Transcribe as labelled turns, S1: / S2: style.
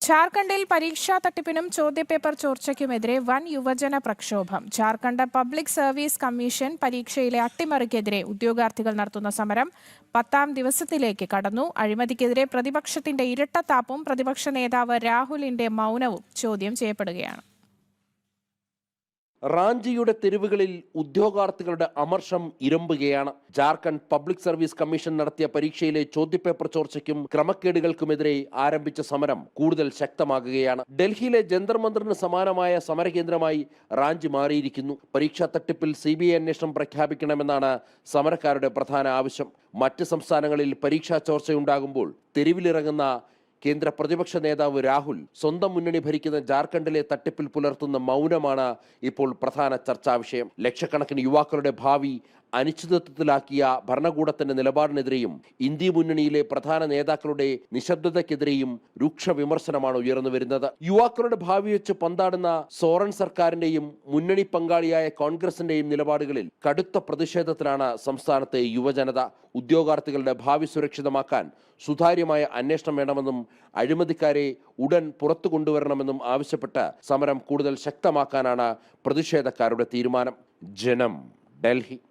S1: ജാർഖണ്ഡിൽ പരീക്ഷാ തട്ടിപ്പിനും ചോദ്യപേപ്പർ ചോർച്ചയ്ക്കുമെതിരെ വൻ യുവജന പ്രക്ഷോഭം. ജാർഖണ്ഡ് പബ്ലിക് സർവീസ് കമ്മീഷൻ പരീക്ഷയിലെ അട്ടിമറിക്കെതിരെ ഉദ്യോഗാർത്ഥികൾ നടത്തുന്ന സമരം 10ാം ദിവസത്തിലേക്ക് കടന്നു. അഴിമതിക്കെതിരെ പ്രതിപക്ഷത്തിന്റെ ഇരട്ടത്താപ്പും പ്രതിപക്ഷ നേതാവ് രാഹുലിന്റെ മൗനവും ചോദ്യം ചെയ്യപ്പെടുകയാണ്.
S2: റാഞ്ചിയുടെ തെരുവുകളിൽ ഉദ്യോഗാർത്ഥികളുടെ അമർഷം ഇരമ്പുകയാണ്. ജാർഖണ്ഡ് പബ്ലിക് സർവീസ് കമ്മീഷൻ നടത്തിയ പരീക്ഷയിലെ ചോദ്യപേപ്പർ ചോർച്ചയ്ക്കും ക്രമക്കേടുകൾക്കുമെതിരെ ആരംഭിച്ച സമരം കൂടുതൽ ശക്തമാകുകയാണ്. ഡൽഹിയിലെ ജന്തർ മന്ദറിന് സമാനമായ സമരകേന്ദ്രമായി റാഞ്ചി മാറിയിരിക്കുന്നു. പരീക്ഷാ തട്ടിപ്പിൽ CBI അന്വേഷണം പ്രഖ്യാപിക്കണമെന്നാണ് സമരക്കാരുടെ പ്രധാന ആവശ്യം. മറ്റ് സംസ്ഥാനങ്ങളിൽ പരീക്ഷാ ചോർച്ചയുണ്ടാകുമ്പോൾ തെരുവിലിറങ്ങുന്ന കേന്ദ്ര പ്രതിപക്ഷ നേതാവ് രാഹുൽ സ്വന്തം മുന്നണി ഭരിക്കുന്ന ജാർഖണ്ഡിലെ തട്ടിപ്പിൽ പുലർത്തുന്ന മൗനമാണ് ഇപ്പോൾ പ്രധാന ചർച്ചാ വിഷയം. ലക്ഷക്കണക്കിന് യുവാക്കളുടെ ഭാവി അനിശ്ചിതത്വത്തിലാക്കിയ ഭരണകൂടത്തിന്റെ നിലപാടിനെതിരെയും ഇന്ത്യ മുന്നണിയിലെ പ്രധാന നേതാക്കളുടെ നിശബ്ദതയ്ക്കെതിരെയും രൂക്ഷ വിമർശനമാണ് ഉയർന്നു വരുന്നത്. യുവാക്കളുടെ ഭാവി വെച്ച് പന്താടുന്ന സോറൻ സർക്കാരിന്റെയും മുന്നണി പങ്കാളിയായ കോൺഗ്രസിന്റെയും നിലപാടുകളിൽ കടുത്ത പ്രതിഷേധത്തിലാണ് സംസ്ഥാനത്തെ യുവജനത. ഉദ്യോഗാർത്ഥികളുടെ ഭാവി സുരക്ഷിതമാക്കാൻ സുതാര്യമായ അന്വേഷണം വേണമെന്നും അഴിമതിക്കാരെ ഉടൻ പുറത്തു കൊണ്ടുവരണമെന്നും ആവശ്യപ്പെട്ട് സമരം കൂടുതൽ ശക്തമാക്കാനാണ് പ്രതിഷേധക്കാരുടെ തീരുമാനം. ജനം, ഡൽഹി.